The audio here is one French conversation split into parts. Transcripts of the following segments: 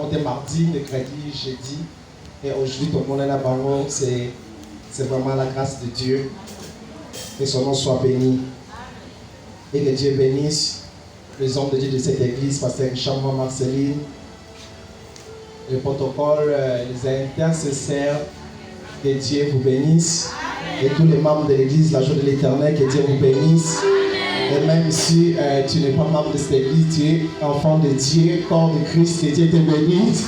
on était mardi, mercredi, jeudi. Et aujourd'hui, tout le monde est là-bas. C'est vraiment la grâce de Dieu. Que son nom soit béni. Et que Dieu bénisse les hommes de Dieu de cette église, Pasteur Richard, Marceline, le protocole, les intercesseurs. Que Dieu vous bénisse. Et tous les membres de l'église, la joie de l'éternel, que Dieu vous bénisse. Et même si tu n'es pas membre de cette église, tu es enfant de Dieu, corps de Christ, que Dieu te bénisse.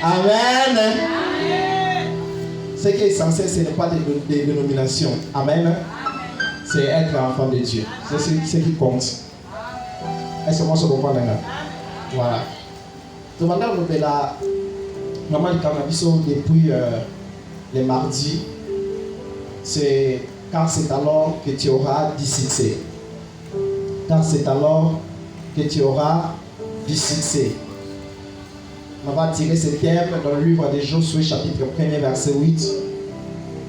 Amen. Amen. Ce qui est essentiel, ce n'est pas des dénominations. Amen. C'est être enfant de Dieu. C'est ce qui compte. Est-ce que moi je comprends maintenant? Voilà. Donc maintenant, on fait la maman du cannabis depuis les mardis. C'est car c'est alors que tu auras du succès. Car c'est alors que tu auras du succès. On va tirer ce thème dans le livre de Josué, chapitre 1er, verset 8.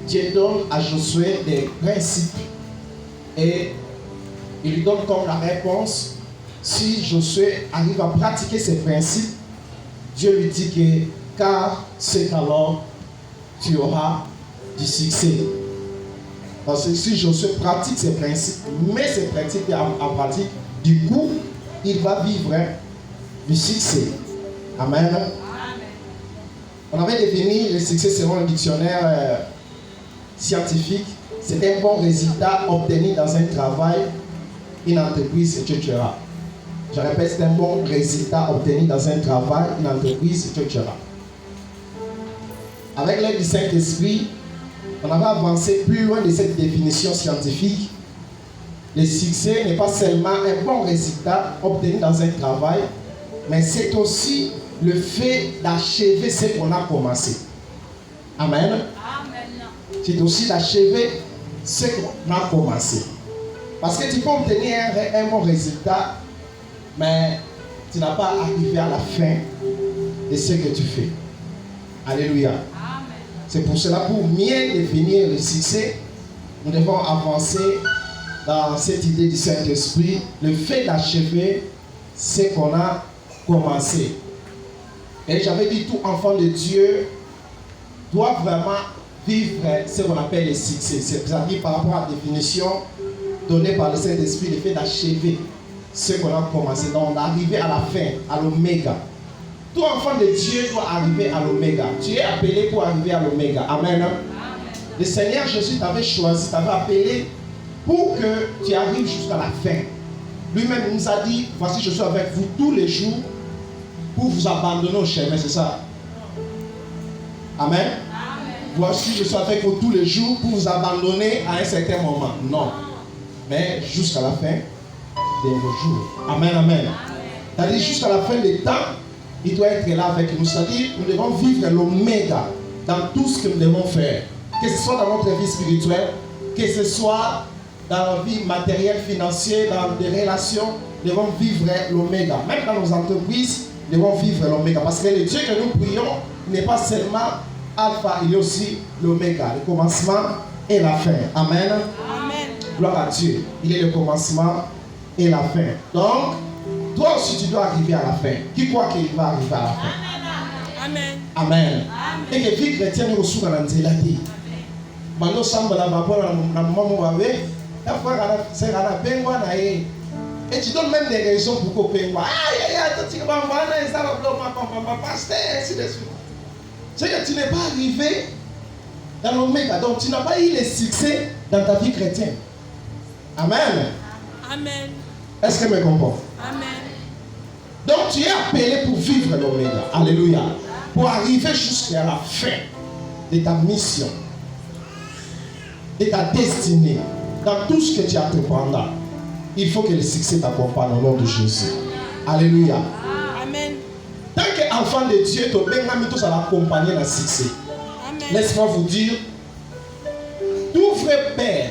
Dieu donne à Josué des principes et il lui donne comme la réponse. Si Josué arrive à pratiquer ces principes, Dieu lui dit que car c'est alors tu auras du succès. Parce que si Josué pratique ces principes, met ces principes en pratique, du coup, il va vivre du succès. Amen. Amen. On avait défini le succès selon le dictionnaire scientifique. C'est un bon résultat obtenu dans un travail, une entreprise, etc. Je répète, c'est un bon résultat obtenu dans un travail, une entreprise, etc. Avec l'aide du Saint-Esprit, on avait avancé plus loin de cette définition scientifique. Le succès n'est pas seulement un bon résultat obtenu dans un travail, mais c'est aussi le fait d'achever ce qu'on a commencé. Amen. Amen. C'est aussi d'achever ce qu'on a commencé. Parce que tu peux obtenir un bon résultat, mais tu n'as pas arrivé à la fin de ce que tu fais. Alléluia. C'est pour cela, pour mieux définir le succès, nous devons avancer dans cette idée du Saint-Esprit, le fait d'achever ce qu'on a commencé. Et j'avais dit, tout enfant de Dieu doit vraiment vivre ce qu'on appelle le succès. C'est-à-dire par rapport à la définition donnée par le Saint-Esprit, le fait d'achever ce qu'on a commencé. Donc d'arriver à la fin, à l'oméga. Tout enfant de Dieu doit arriver à l'oméga. Tu es appelé pour arriver à l'oméga. Amen. Amen. Le Seigneur Jésus t'avait choisi, t'avait appelé pour que tu arrives jusqu'à la fin. Lui-même nous a dit, voici je suis avec vous tous les jours pour vous abandonner au chemin, c'est ça? Amen. Amen. Voici je suis avec vous tous les jours pour vous abandonner à un certain moment. Non. Mais jusqu'à la fin de vos jours. Amen. Amen. C'est-à-dire jusqu'à la fin des temps, il doit être là avec nous. C'est-à-dire nous devons vivre l'oméga dans tout ce que nous devons faire. Que ce soit dans notre vie spirituelle, que ce soit dans la vie matérielle, financière, dans des relations, nous devons vivre l'oméga. Même dans nos entreprises, nous devons vivre l'oméga. Parce que le Dieu que nous prions n'est pas seulement alpha, il est aussi l'oméga, le commencement et la fin. Amen. Amen. Gloire à Dieu. Il est le commencement et la fin. Donc, toi aussi tu dois arriver à la fin. Qui croit qu'il va arriver à la fin? Amen. Amen. Et que vie chrétienne est reçue dans l'antélaté. Mando samba la vapeur na maman wawe. La fois c'est à la pengwa na et tu donnes même des raisons pour qu'on pengwa. Tu vas voir ça va bloquer pasteur ainsi de suite. C'est que tu n'es pas arrivé dans l'oméga. Donc tu n'as pas eu le succès dans ta vie chrétienne. Amen. Amen. Est-ce que me comprends? Amen. Donc tu es appelé pour vivre l'oméga. Alléluia. Pour arriver jusqu'à la fin de ta mission, de ta destinée, dans tout ce que tu entreprendras. Il faut que le succès t'accompagne au nom de Jésus. Alléluia. Amen. Tant qu'enfant de Dieu, tu as tous à l'accompagner dans le succès. Laisse-moi vous dire, tout vrai père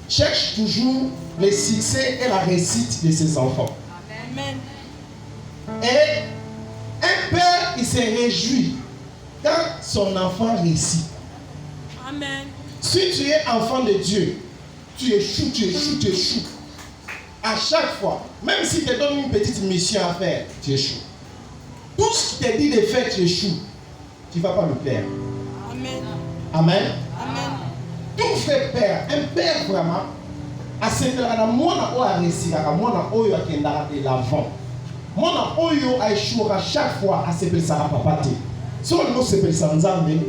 cherche toujours le succès et la réussite de ses enfants. Amen. Et un père, il se réjouit quand son enfant réussit. Amen. Si tu es enfant de Dieu, tu échoues. À chaque fois, même si tu te donnes une petite mission à faire, tu échoues. tout ce qui te dit de faire, tu échoues. Tu ne vas pas le faire. Amen. Amen. Amen. Tout fait père, un père vraiment, à ce moment-là, moi, je réussi, moi, je vais de l'avant. Moi, je échoué chaque fois à ce que ça va pas. Soit on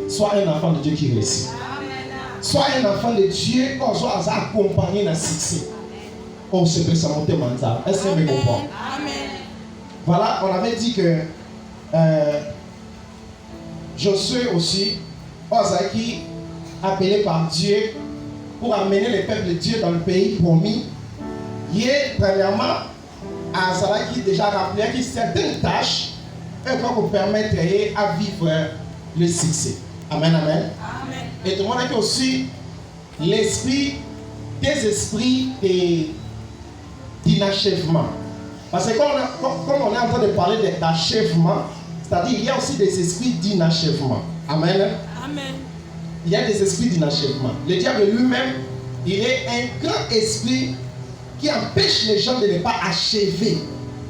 soit un enfant de Dieu qui réussit. Soit un enfant de Dieu, soit accompagné dans le succès. On se peut ça monter mental. Est-ce que vous comprenez? Voilà, on avait dit que Josué aussi, Ozaki, appelé par Dieu pour amener le peuple de Dieu dans le pays promis. Il est premièrement à Zalaki déjà rappelé que certaines tâches peuvent vous permettre à vivre le succès. Amen, amen. Amen. Et tout le monde a aussi l'esprit des esprits d'inachèvement. Parce que comme on est en train de parler d'achèvement, c'est-à-dire qu'il y a aussi des esprits d'inachèvement. Amen. Amen. Il y a des esprits d'inachèvement. Le diable lui-même, il est un grand esprit qui empêche les gens de ne pas achever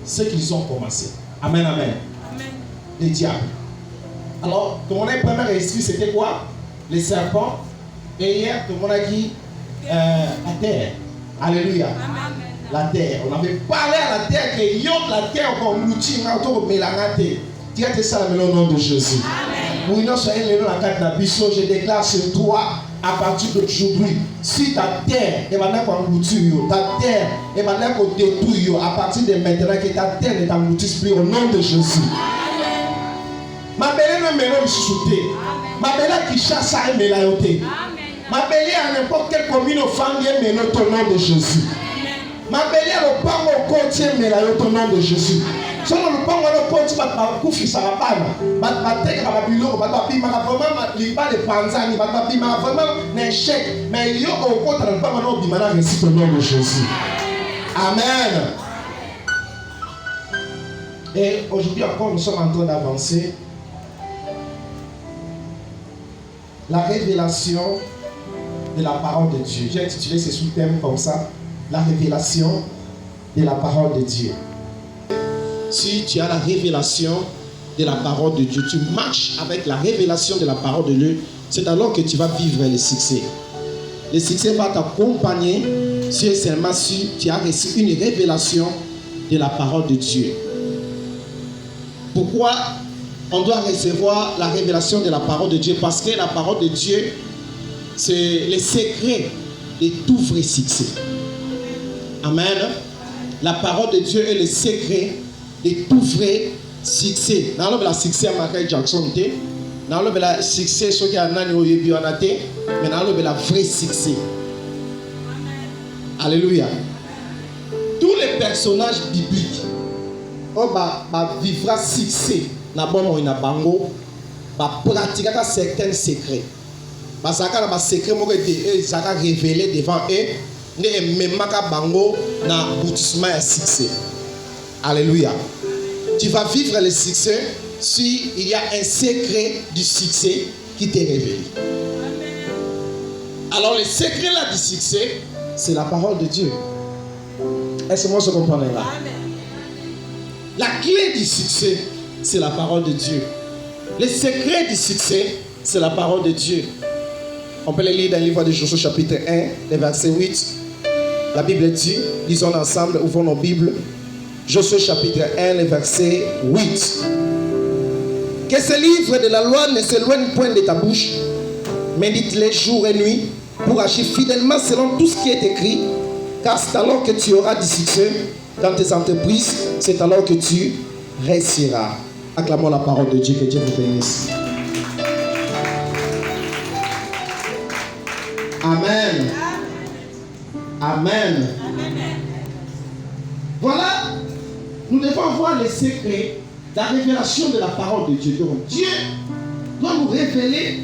ce qu'ils ont commencé. Amen, amen. Amen. Le diable. Alors, tout le monde a premier esprit, c'était quoi? Les serpents. Et hier, tout le monde a dit la terre. Alléluia. Amen. La terre. On avait parlé à la terre que yo la terre comme outil autour de mélangate. Tu as ça au nom de Jésus. Amen. Oui, non, soyez le nom la carte de Bisso, je déclare sur toi à partir d'aujourd'hui. Si ta terre est maintenant comme outil, ta terre est maintenant comme détruit, à partir de maintenant que ta terre est engloutie plus au nom de Jésus. Ma belle ne me souté. Ma belle qui chasse à me la yoté. Ma belle à n'importe quelle commune au fond mais notre nom de Jésus. Ma belle au pan au côté mais la yoté au nom de Jésus. Si on le pan au côté ma coufi ça va pas. Ma tête ma bilo ma papi ma vraiment li pas de panzani ma papi ma vraiment n'échec mais yo au côté dans pas ma bimana récite au nom de Jésus. Amen. Et aujourd'hui encore nous sommes en train d'avancer. La révélation de la parole de Dieu. J'ai intitulé ce sous-thème comme ça. La révélation de la parole de Dieu. Si tu as la révélation de la parole de Dieu, tu marches avec la révélation de la parole de Dieu, c'est alors que tu vas vivre le succès. Le succès va t'accompagner si seulement si tu as reçu une révélation de la parole de Dieu. Pourquoi on doit recevoir la révélation de la parole de Dieu? Parce que la parole de Dieu, c'est le secret de tout vrai succès. Amen. La parole de Dieu est le secret de tout vrai succès. Dans le succès à Michael Jackson, dans le succès ce qui a nani au yebionate, mais dans le vrai succès. Alléluia. Tous les personnages bibliques, vivra succès. D'abord, on a bango, pratiquer certains secrets. Parce que les secrets sont révélés devant eux, et même bango na aboutissement à succès. Alléluia. Tu vas vivre le succès si il y a un secret du succès qui t'est révélé. Alors le secret là du succès, c'est la parole de Dieu. Est-ce que moi je comprends là? La clé du succès, c'est la parole de Dieu. Le secret du succès, c'est la parole de Dieu. On peut le lire dans le livre de Josué chapitre 1, le verset 8. La Bible dit, lisons ensemble, ouvrons nos Bibles. Josué chapitre 1, le verset 8. Que ce livre de la loi ne s'éloigne point de ta bouche, médite-les jour et nuit, pour agir fidèlement selon tout ce qui est écrit, car c'est alors que tu auras du succès dans tes entreprises, c'est alors que tu réussiras. Acclamons la parole de Dieu, que Dieu vous bénisse. Amen. Amen. Voilà, nous devons voir les secrets, la révélation de la parole de Dieu. Donc Dieu doit nous révéler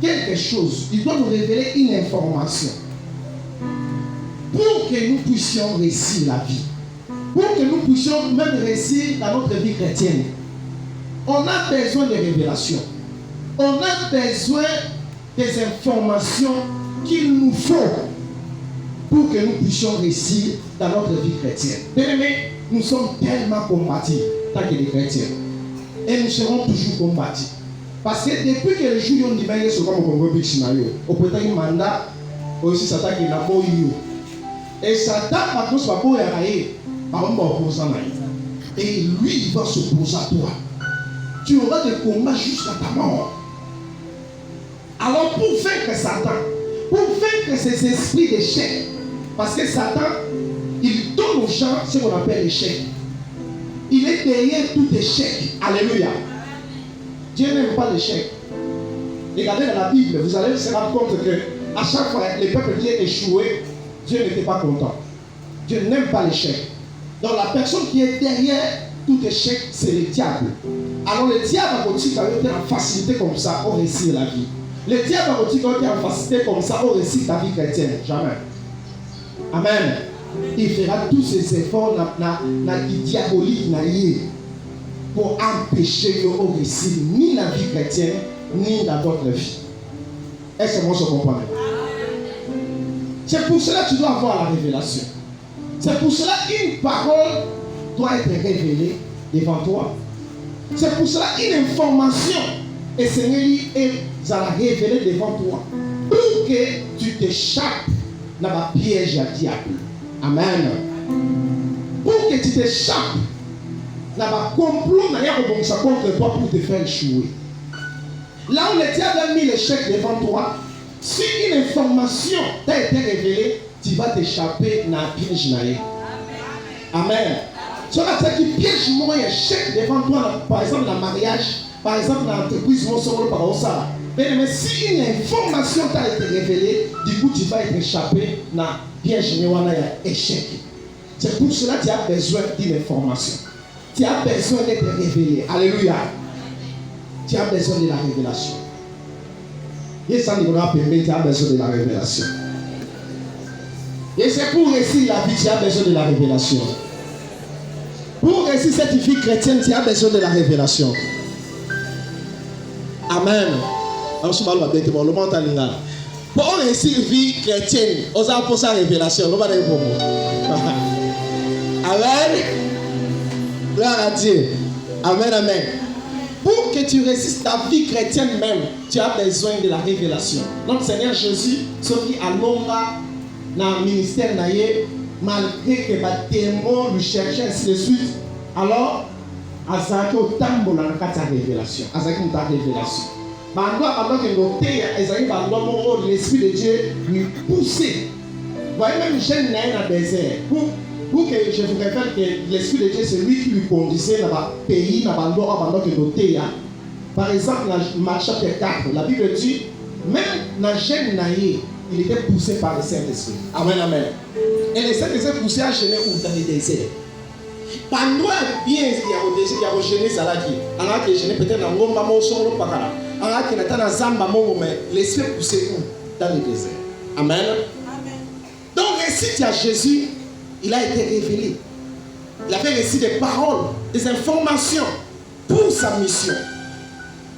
quelque chose, il doit nous révéler une information pour que nous puissions réussir la vie, pour que nous puissions même réussir dans notre vie chrétienne. On a besoin de révélations, on a besoin des informations qu'il nous faut pour que nous puissions réussir dans notre vie chrétienne. Bien-aimés, nous sommes tellement combatifs tant que des chrétiens. et nous serons toujours combattus. Parce que depuis que le jour où on dit que c'est comme au Congo Bixinario, au peut être un mandat, aussi Satan qui n'a pas eu. Et Satan, par contre, va pas y par un opposant. Et lui, il va s'opposer à toi. Tu auras des combats jusqu'à ta mort. Alors, pour vaincre Satan, pour vaincre ces esprits d'échec, parce que Satan, il donne aux gens ce qu'on appelle l'échec. Il est derrière tout échec. Alléluia. Dieu n'aime pas l'échec. Regardez dans la Bible, vous allez se rendre compte que à chaque fois que les peuples qui échoué, Dieu n'était pas content. Dieu n'aime pas l'échec. Donc la personne qui est derrière tout échec, c'est le diable. Alors le diable a continué à être en facilité comme ça au réussir la vie. Le diable a continué à être en facilité comme ça au réussir ta vie chrétienne. Jamais. Amen. Il fera tous ses efforts diaboliques pour empêcher de réussir ni la vie chrétienne, ni dans votre vie. Est-ce que moi je comprends? C'est pour cela que tu dois avoir la révélation. C'est pour cela qu'une parole doit être révélée devant toi. C'est pour cela qu'une information est Seigneur la révéler devant toi. Pour que tu t'échappes dans la piège à diable. Amen. Pour que tu t'échappes dans le complot contre toi pour te faire échouer. Là où le diable a mis l'échec devant toi, si une information t'a été révélée, tu vas t'échapper dans le piège. Amen. Si on a dit que piège moi échec devant toi, par exemple dans le mariage, par exemple dans l'entreprise, mais si une information t'a été révélée, du coup tu vas être échappé dans le piège échec. C'est pour cela que tu as besoin d'une information. Tu as besoin d'être révélé. Alléluia. Tu as besoin de la révélation. Et ça, tu as besoin de la révélation. Et c'est pour réussir la vie, tu as besoin de la révélation. Pour réussir cette vie chrétienne, tu as besoin de la révélation. Amen. Pour réussir la vie chrétienne, on a pour sa révélation. Amen. Gloire à Dieu. Amen, amen. Pour que tu réussisses ta vie chrétienne même, tu as besoin de la révélation. Notre Seigneur Jésus, celui à l'ombre dans le ministère, malgré que les démons lui cherchaient ainsi de suite, alors, Azaki au tambour dans la révélation. Azaki une révélation. L'Esprit de Dieu lui poussait. Vous voyez, même jeune dans le désert. Pour que je vous révèle que l'Esprit de Dieu, c'est lui qui lui conduisait dans le pays, dans le pays. Par exemple, dans Marc chapitre 4, la Bible dit, même dans le jeune naïe, il était poussé par le Saint-Esprit. Amen, amen. Et le Saint-Esprit poussé à gêner où dans le désert. Pendant bien, il y a au gêné ça là qui. Alors que gêné peut-être dans le moment où on pas là. Alors qu'il est dans Zamba mais l'Esprit poussé où dans le désert. Amen. Donc récit à Jésus, il a été révélé. Il avait reçu des paroles, des informations pour sa mission.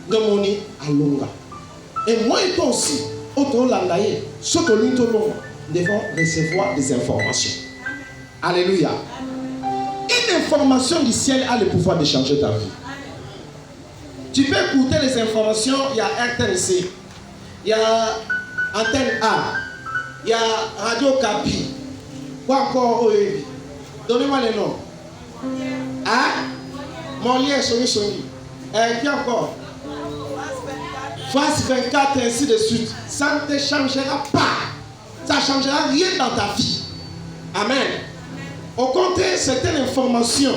De mon à Longa. Et moi et toi aussi, autant l'angaye, surtout nous devons recevoir des informations. Alléluia. Une information du ciel a le pouvoir de changer ta vie. Tu peux écouter les informations, il y a RTNC, il y a Antenne A, il y a Radio Capi. Quoi encore? Donnez-moi les noms. Hein? Mon lien, Sony. Qui encore? France 24, ainsi de suite. Ça ne te changera pas. Ça ne changera rien dans ta vie. Amen. Au contraire, certaines informations,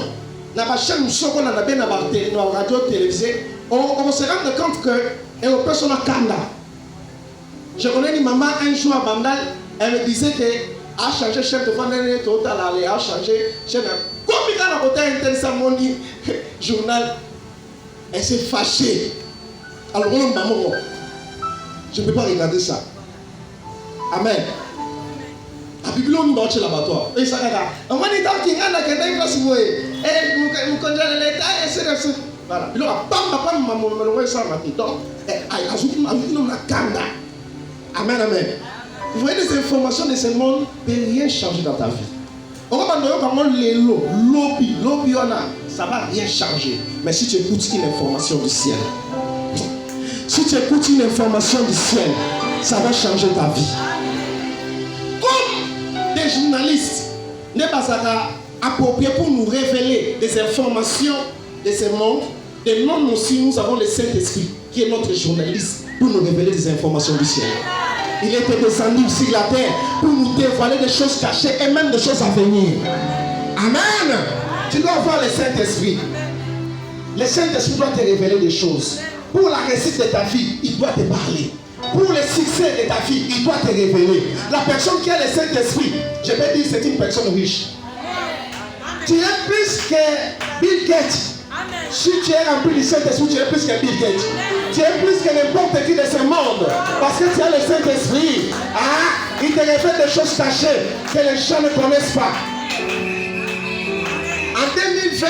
dans la chaîne dans la radio télévisée, on se rend compte que une personne a Kanda. Je connais une maman un jour à Bandal, elle me disait que a changé chef de vendredi total, a changé chef de. Comme il a côté intéressant journal, elle s'est fâchée. Alors maman, je ne peux pas regarder ça. Amen. La Bible on va chez l'abattoir. Et ça là. On va dire qu'il y a un qui est là si vous voyez. Et vous congelez l'état et c'est ça. Voilà. Il aura pas maman me ça donc ajoute la kanda. Amen amen. Vous voyez les informations de ce monde ne peuvent rien changer dans ta vie. On va demander comment les lobby on a. ça ne va rien changer. Mais si tu écoutes une information du ciel, si tu écoutes une information du ciel, ça va changer ta vie. Comme des journalistes n'est pas approprié pour nous révéler des informations de ce monde, et nous aussi, nous avons le Saint-Esprit qui est notre journaliste pour nous révéler des informations du ciel. Il était descendu sur la terre pour nous dévoiler des choses cachées et même des choses à venir. Amen. Tu dois avoir le Saint-Esprit. Le Saint-Esprit doit te révéler des choses. Pour la réussite de ta vie, il doit te parler. Pour le succès de ta vie, il doit te révéler. La personne qui a le Saint-Esprit, je peux dire, c'est une personne riche. Tu es plus que Bill Gates. Si tu es rempli du Saint-Esprit, tu es plus que Bill Gates. Tu es plus que n'importe qui de ce monde. Parce que tu as le Saint-Esprit. Ah, il te révèle des choses cachées que les gens ne connaissent pas. En 2020,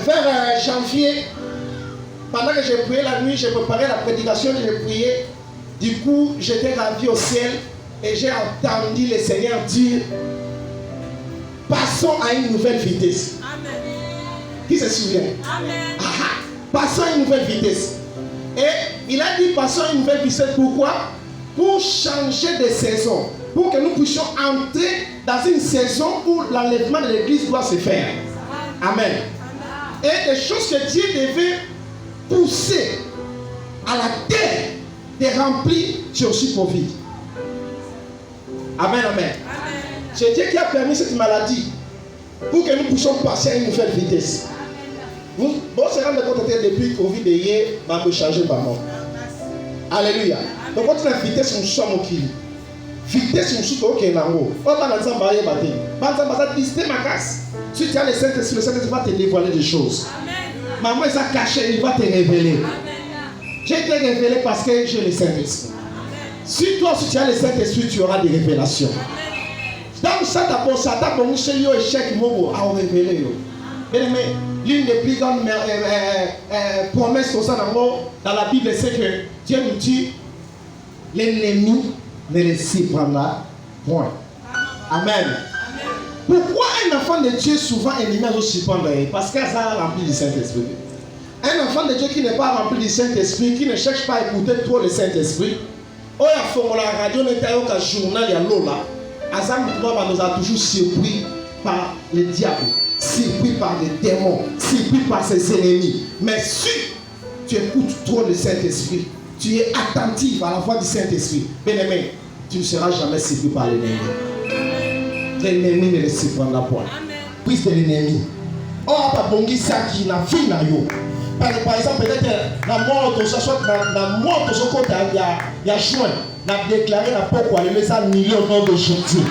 vers janvier, pendant que j'ai prié la nuit, j'ai préparé la prédication, j'ai prié. Du coup, j'étais rendu au ciel et j'ai entendu le Seigneur dire: passons à une nouvelle vitesse. Amen. Qui se souvient? Amen. Passons à une nouvelle vitesse. Et il a dit passons à une nouvelle vitesse. Pourquoi? Pour changer de saison. Pour que nous puissions entrer dans une saison où l'enlèvement de l'église doit se faire. Amen. Et des choses que Dieu devait pousser à la terre, de remplir, c'est aussi pour vivre. Amen, amen. C'est Dieu qui a permis cette maladie pour que nous puissions passer à une nouvelle vitesse. Vous se rendez compte que depuis le Covid, il va me changer par moi. Alléluia. Donc, quand la vitesse, nous sommes au kilo. Vitesse, nous sommes au kilo. On va dans le si tu as le Saint-Esprit, le Saint-Esprit va te dévoiler des choses. Maman, il s'est caché, il va te révéler. J'ai été révélé parce que j'ai le Saint-Esprit. Si toi, si tu as le Saint-Esprit, tu auras des révélations. Donc, ça d'abord, ça t'a bon, c'est lui, échec, mobo, à révéler. Bien aimé, l'une des plus grandes promesses dans la Bible, c'est que Dieu nous dit: l'ennemi ne le surprendra point. Amen. Pourquoi un enfant de Dieu souvent ennemi à surprendre? Parce qu'il a rempli du Saint-Esprit. Un enfant de Dieu qui n'est pas rempli du Saint-Esprit, qui ne cherche pas à écouter trop le Saint-Esprit, oh, il y a la radio, il y a un journal, il y a Lola. Azam nous a toujours surpris par le diable, surpris par les démons, surpris par ses ennemis. Mais si tu écoutes trop le Saint-Esprit, tu es attentif à la voix du Saint-Esprit, bien aimé, tu ne seras jamais surpris par l'ennemi. L'ennemi ne le surprendra point. Puisque l'ennemi, oh, pas bon ça qui n'a fini na yo. Par exemple, peut-être la mort de soit la mort de ce côté il y a juin, n'a déclaré la pourquoi le message million nom de Jésus.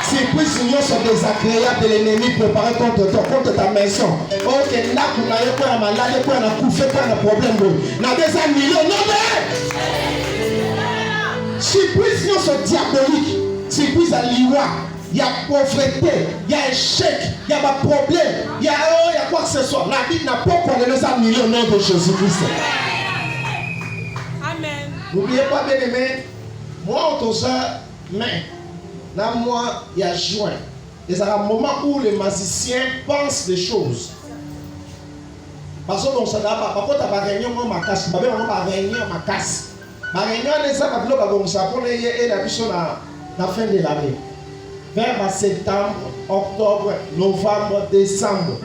Si puis signaux sont désagréables de l'ennemi préparé contre toi, contre ta maison. Ok, là qu'on a eu quoi la maladie, quoi la coup, fait quoi le problème, n'a des millions non mais. Si puis signaux sont diaboliques, si puis à l'iwa. Il y a pauvreté, il y a échec, il y a pas problème, il y a quoi que ce soit. La Bible n'a pas condamné ça million au nom de Jésus-Christ. Amen. N'oubliez pas, bien aimé, moi, on ça, mais, là, moi, il y a juin. Et c'est un moment où les magiciens pensent des choses. Parce que, ça par contre, tu as réunion, moi, ma casse. Ma réunion, ma casse. Ma réunion, les gens, pour la fin de l'année. Vers septembre, octobre, novembre, décembre.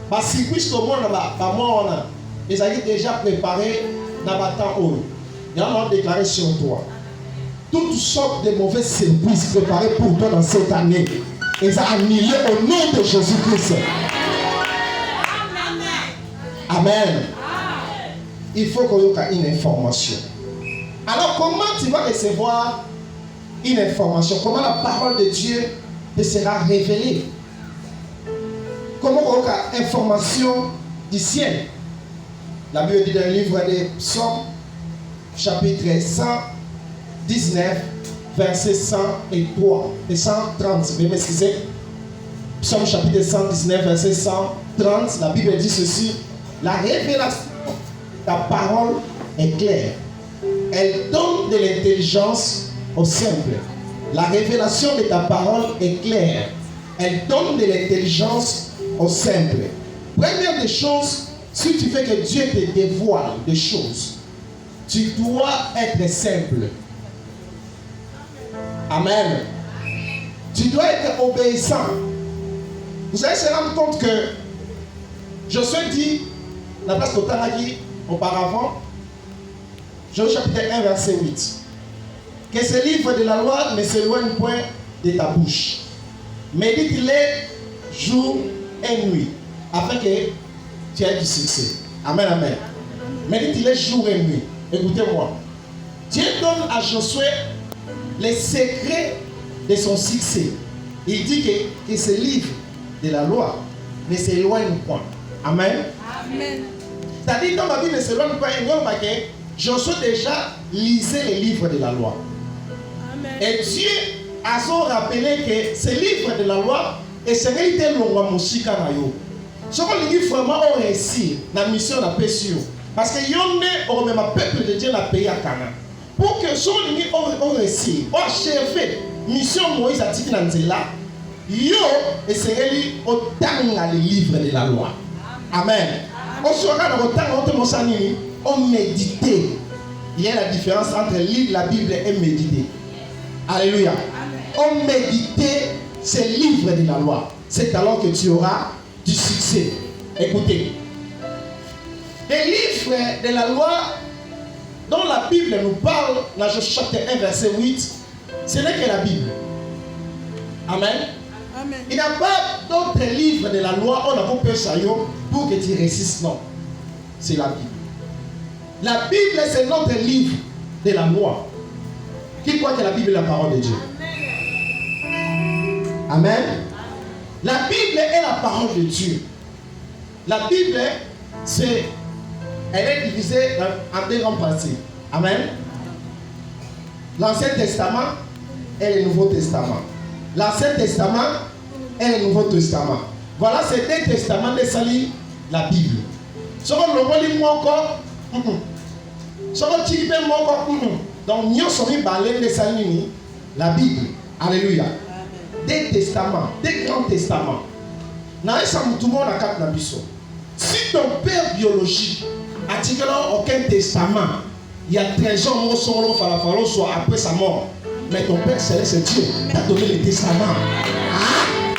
Parce que puisque le monde les a déjà préparé dans le temps où ils ont déclaré sur toi. Toutes sortes de mauvaises surprises préparées pour toi dans cette année. Ils ont annulé au nom de Jésus-Christ. Amen. Il faut qu'on ait une information. Alors comment tu vas recevoir une information? Comment la parole de Dieu te sera révélée? Comment on a une information du ciel? La Bible dit dans le livre des Psaumes, chapitre 119, verset 103 et 130. Veuillez m'excuser. Psaume chapitre 119, verset 130. La Bible dit ceci: la révélation de ta parole est claire. Elle donne de l'intelligence au simple. La révélation de ta parole est claire. Elle donne de l'intelligence au simple. première des choses, si tu fais que Dieu te dévoile des choses, tu dois être simple. Amen. Tu dois être obéissant. Vous allez se rendre compte que Josué dit, la place de Tanaki, auparavant, Josué chapitre 1, verset 8, que ce livre de la loi ne s'éloigne point de ta bouche. Médite-les jour et nuit, afin que tu aies du succès. Amen, amen. Médite-les jour et nuit. Écoutez-moi. Dieu donne à Josué les secrets de son succès. Il dit que ce livre de la loi ne s'éloigne point. Amen. Amen. C'est-à-dire, dans ma vie ne s'éloigne pas, Josué déjà lisait les livres de la loi. Amen. Et Dieu a rappelé que ce livre de la loi est ce qu'il était long à Moussika Nayo. Ce qu'on dit vraiment au récit, la mission n'a pas sûr. Parce que yon est au même peuple de Dieu n'a payé à Cana. Pour que son ligne au récit, au chef, mission Moïse a dit dans Zéla, yo et c'est au temps les livres de la loi. Amen. Au soir dans le temps on méditer. Il y a la différence entre lire la Bible et méditer. Alléluia. On méditer ces livres de la loi. C'est alors que tu auras du succès. Écoutez. Les livres de la loi dont la Bible nous parle, dans Josué chapitre 1, verset 8, ce n'est que la Bible. Amen. Amen. Il n'y a pas d'autres livres de la loi, on a compris ça pour que tu résistes. Non. C'est la Bible. La Bible, c'est notre livre de la loi. Qui croit que la Bible est la parole de Dieu? Amen. Amen. La Bible est la parole de Dieu. La Bible, elle est divisée en deux grandes parties. Amen. L'Ancien Testament et le Nouveau Testament. L'Ancien Testament et le Nouveau Testament. Voilà ces deux testaments de salir la Bible. Ce qu'on le lit moi encore, ce qu'on dit moi encore, donc nous sommes balés de salir la Bible. Alléluia. Des testaments, des grands testaments. N'a tout le monde a quatre nabiso. Si ton père biologique a dit que aucun testament, il y a 13 ans, mon son, soit après sa mort. Mais ton Père Céleste, Dieu, t'a donné le testament.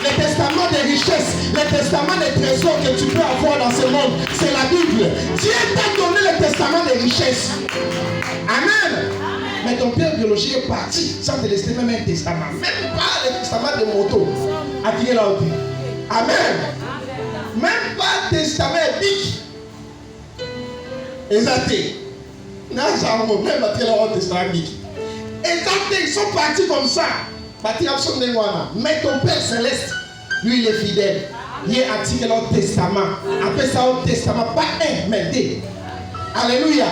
Le testament des richesses, le testament des trésors que tu peux avoir dans ce monde, c'est la Bible. Dieu t'a donné le testament des richesses. Amen. Mais ton père biologique est parti sans te laisser même un testament. Même pas le testament de moto. Amen. Même pas le testament épique. Exacté. Même le testament épique. Exacté, ils sont partis comme ça. Mais ton Père Céleste, lui, il est fidèle. Il est article au testament. Après ça, au testament, pas un, mais deux. Alléluia.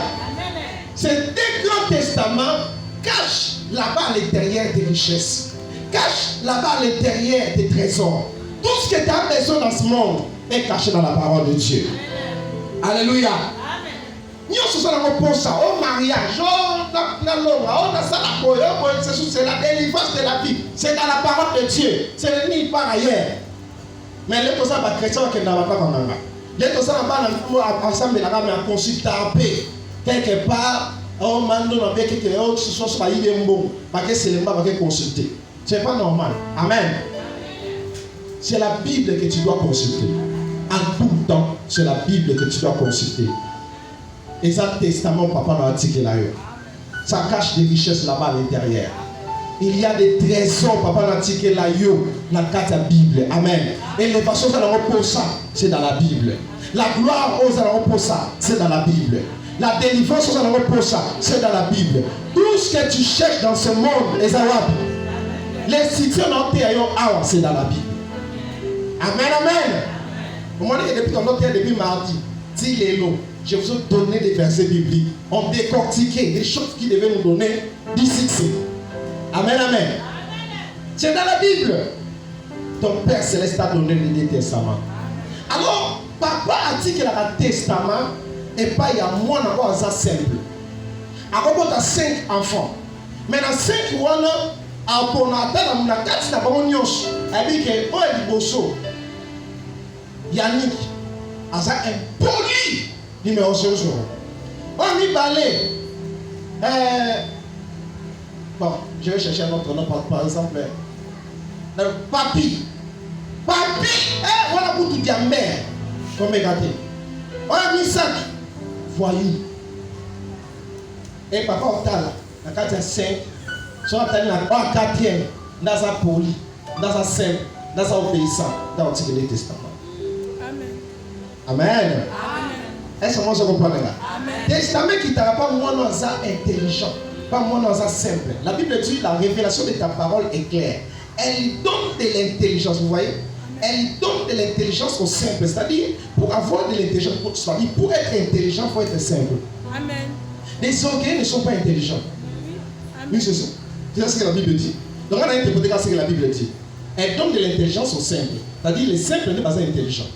Ces deux grands testaments cachent là-bas à l'intérieur des richesses. Cachent là-bas à l'intérieur des trésors. Tout ce que tu as besoin dans ce monde est caché dans la parole de Dieu. Alléluia. Nous sommes ça au mariage, c'est la délivrance de la vie, c'est dans la parole de Dieu, c'est ni par ailleurs. Mais les gens qui chrétiens qui n'ont pas les gens qui ensemble à consulter quelque part, on m'a donné quelque chose, ce soit pas bon, parce que c'est le mal qui consulter. C'est pas normal. Amen. C'est la Bible que tu dois consulter. En tout temps, c'est la Bible que tu dois consulter. Et ça, le testament, papa n'a dit que là, ça cache des richesses là-bas à l'intérieur. Il y a des trésors, papa n'a dit que là, dans la Bible. Amen. Et les façons ça repose ça, c'est dans la Bible. La gloire aux repose ça, c'est dans la Bible. La délivrance aux repose ça, c'est dans la Bible. Tout ce que tu cherches dans ce monde, les Arabes, les situations dans c'est dans la Bible. Amen, amen. Au moment où depuis ton autre depuis mardi, dis les lots. Je vous ai donné des versets bibliques. On décortiquait des choses qui devaient nous donner du succès. Amen, amen. C'est dans la Bible. Ton Père Céleste t'a donné le deux testaments. Alors, papa a dit qu'il a un testament et pas il y a moins d'avoir ça simple. Alors, tu as 5 enfants. Mais dans 5 ans, on a dans la carte, on a dit que Yannick, Aza impoli. Numéro 0. On y parlait. Bon, je vais chercher un autre nom par exemple. Papi. Papi. Voilà pour tout dire mère. Comme regardez. On a mis sac. Voyou. Et papa on t'a là. La carte est 5. Soit on t'a là. On a 4e. Dans un poli. Dans un simple. Dans un obéissant. Dans l'Antiquité Testament. Amen. Amen. Est-ce que moi je comprends là? Testament qui t'a pas moi non ça intelligent. Pas moi non ça simple. La Bible dit la révélation de ta parole est claire. Elle donne de l'intelligence. Vous voyez? Elle donne de l'intelligence au simple. C'est-à-dire, pour avoir de l'intelligence, c'est-à-dire pour être intelligent, il faut être simple. Amen. Les orgueils ne sont pas intelligents. Oui, c'est ça. C'est ce que la Bible dit. Donc, on a interprété ce que la Bible dit. Elle donne de l'intelligence au simple. C'est-à-dire, les simples n'est pas intelligent.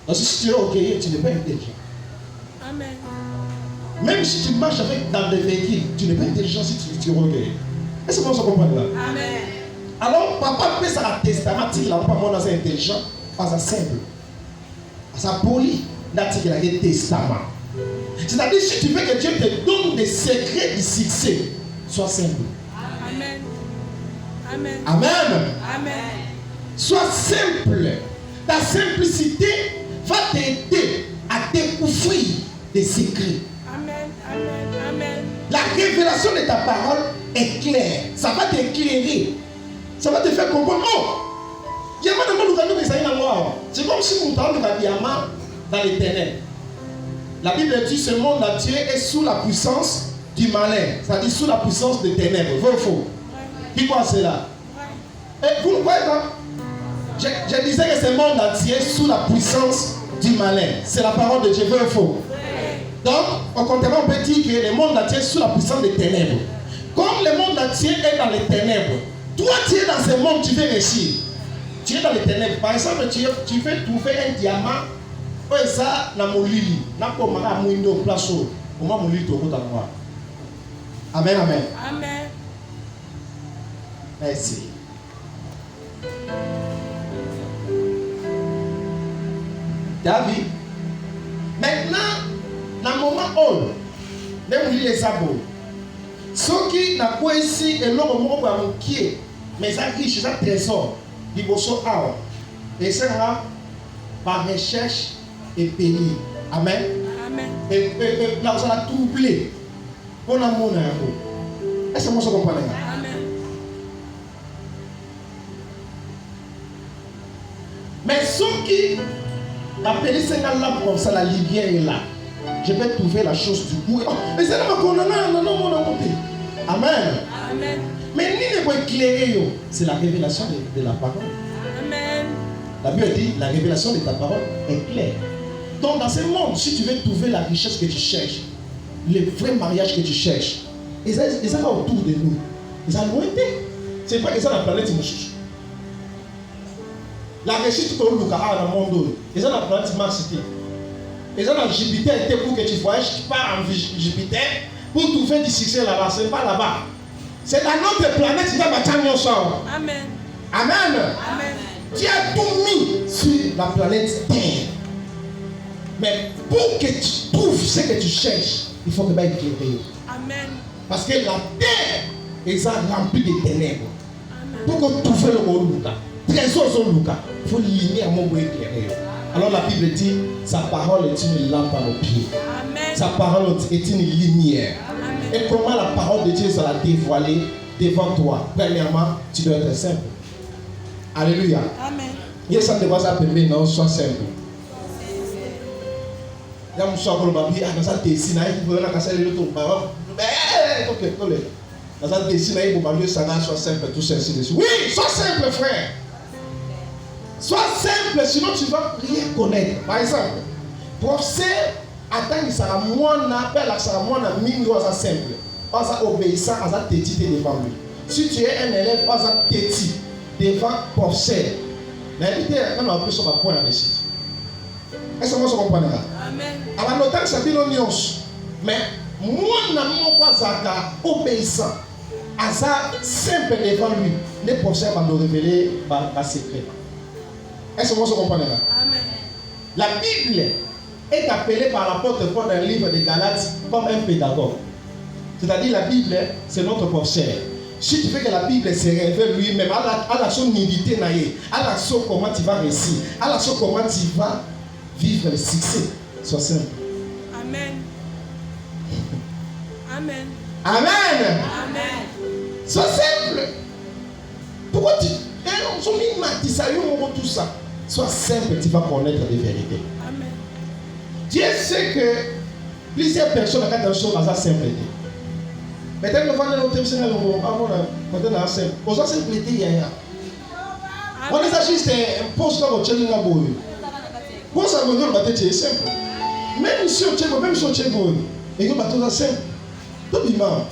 Donc, si tu es orgueilleux, tu n'es pas intelligent. Amen. Même si tu marches dans des véhicules, tu n'es pas intelligent si tu es orgueilleux. Est-ce que vous comprenez là? Amen. Alors, papa fait ça à testament, il n'a pas moi dans un intelligent, pas un simple. Ça poli, il a un testament. C'est-à-dire, si tu veux que Dieu te donne des secrets du succès, sois simple. Amen. Amen. Amen. Amen. Sois simple. Ta simplicité va t'aider à découvrir des secrets. Amen. Amen. Amen. La révélation de ta parole est claire. Ça va t'éclairer. Ça va te faire comprendre. Oh, c'est comme si on parle de diamant dans les ténèbres. La Bible dit ce monde entier est sous la puissance du malin. C'est-à-dire sous la puissance des ténèbres. Vrai ou faux? Qui croit cela? Et vous ne voyez pas? Je disais que ce monde entier est sous la puissance du malin. C'est la parole de Dieu. Vrai ou faux? Donc, au contraire, on peut dire que le monde entier est sous la puissance des ténèbres. Comme le monde entier est dans les ténèbres, toi, tu es dans ce monde, tu veux réussir. Tu es dans les ténèbres. Par exemple, tu veux trouver un diamant. Et ça, dans mon lit. N'a pas mal à mouiller au place où. Au moins, mon lit est au côté de moi. Amen, amen. Amen. Merci. David. Maintenant, dans le moment où, même lui les abos. Ceux qui n'ont pas ici et l'homme au monde qui est, mais ça riche, ça trésor, ils vont se avoir. Et ça là, par recherche et pays. Amen. Amen. Et là, ça a doublé. On a mon amour. Est-ce que vous comprenez? Amen. Mais ceux qui appellent ces là comme ça, la lumière est là. Je vais trouver la chose du goût. Mais c'est là que non, Amen. Amen. Mais ni ne peut éclairer, c'est la révélation de la parole. Amen. La Bible dit, la révélation de ta parole est claire. Donc dans ce monde, si tu veux trouver la richesse que tu cherches, le vrai mariage que tu cherches, ils sont autour de nous. Ils sont lointains. C'est pas qu'ils sont dans la planète Mouchou. La réussite tout au long dans le monde, ils sont dans la planète Mars. Ils sont dans Jupiter pour que tu voyages, tu pars en Jupiter pour trouver du succès là-bas. Ce n'est pas là-bas. C'est dans notre planète qui va battre mon sang. Amen. Amen. Amen. Tu as tout mis sur la planète Terre. Mais pour que tu trouves ce que tu cherches, il faut que tu éclairé. Amen. Parce que la terre est remplie de ténèbres. Amen. Pour que tu trouves le Luka, trésor au Luka, il faut ligner à mon bout éclairé. Alors la Bible dit, sa parole est une lampe à nos pieds. Amen. Sa parole est une lumière. Amen. Et comment la parole de Dieu sera dévoilée devant toi? Premièrement, tu dois être simple. Alléluia. Amen. Il y a ça de voir ça permet non, sois simple. Il y a un soir pour le babi, dans ça dessine, il faut la casser le tour. Ok, dans ça dessine, il faut que ça soit simple, tout ça ainsi de suite. Oui, sois simple, frère. Sois simple, sinon tu ne vas rien connaître. Par exemple, professeur, attends, il sera moins appel, il sera moins mingo, ça simple. Pas ça obéissant, ça téti devant lui. Si tu es un élève, pas ça téti devant professeur. L'invité, on a appris sur ma point à réussir. Est-ce que vous comprenez? Amen. Alors, notamment, ça dit l'oignon. Mais moi, je n'ai pas obéissant. À ça, simple devant lui. Les professeurs vont nous révéler par secret. Est-ce que vous comprenez? Amen. La Bible est appelée par l'apôtre Paul dans le livre de Galates comme un pédagogue. C'est-à-dire la Bible, c'est notre professeur. Si tu veux que la Bible se révèle lui-même, à la son unité, à la son comment tu vas réussir, à la son comment tu vas vivre le succès. Sois simple. Amen. Amen. Amen. Amen. Sois simple. Pourquoi tu... tout ça. Sois simple, tu vas connaître les vérités. Amen. Dieu sait que plusieurs personnes ont une chose à sa simpleté. Peut-être que vous avez un simple. Aux simpleté, il y a. On est juste un poste dans votre channel. Pour ça, vous avez simple. Même si on tient, même si on tient, et vous avez simple. Tout le monde.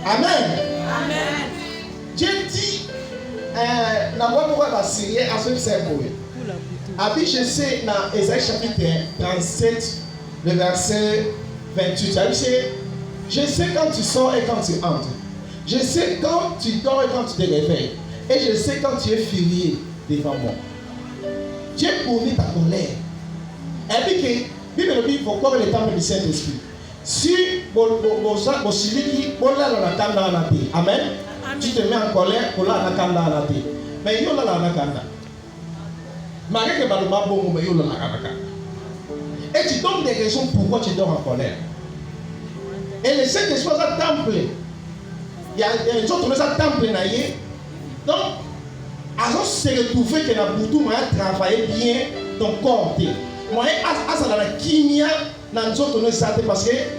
Amen. Amen. Dieu dit, la voix pour la Syrie à ce simple. Abi, je sais, dans Ésaïe chapitre 37, le verset 28, ça dit, je sais quand tu sors et quand tu entres. Je sais quand tu dors et quand tu te réveilles. Et je sais quand tu es furieux devant moi. Dieu pourrit ta colère. Et puis que, Bible dit, il faut croire le temple du Saint-Esprit. Si Amen. Tu te mets en colère pour la nakanda. Mais il y a la nakanda. Et tu donnes des raisons pourquoi tu dors en colère. Et le Saint-Esprit est un temple. Il y a des autres qui sont un temple. Donc, à se retrouver que la boutou m'a travaillé bien ton corps. Moi, à ça la kimia, dans nous autres, parce que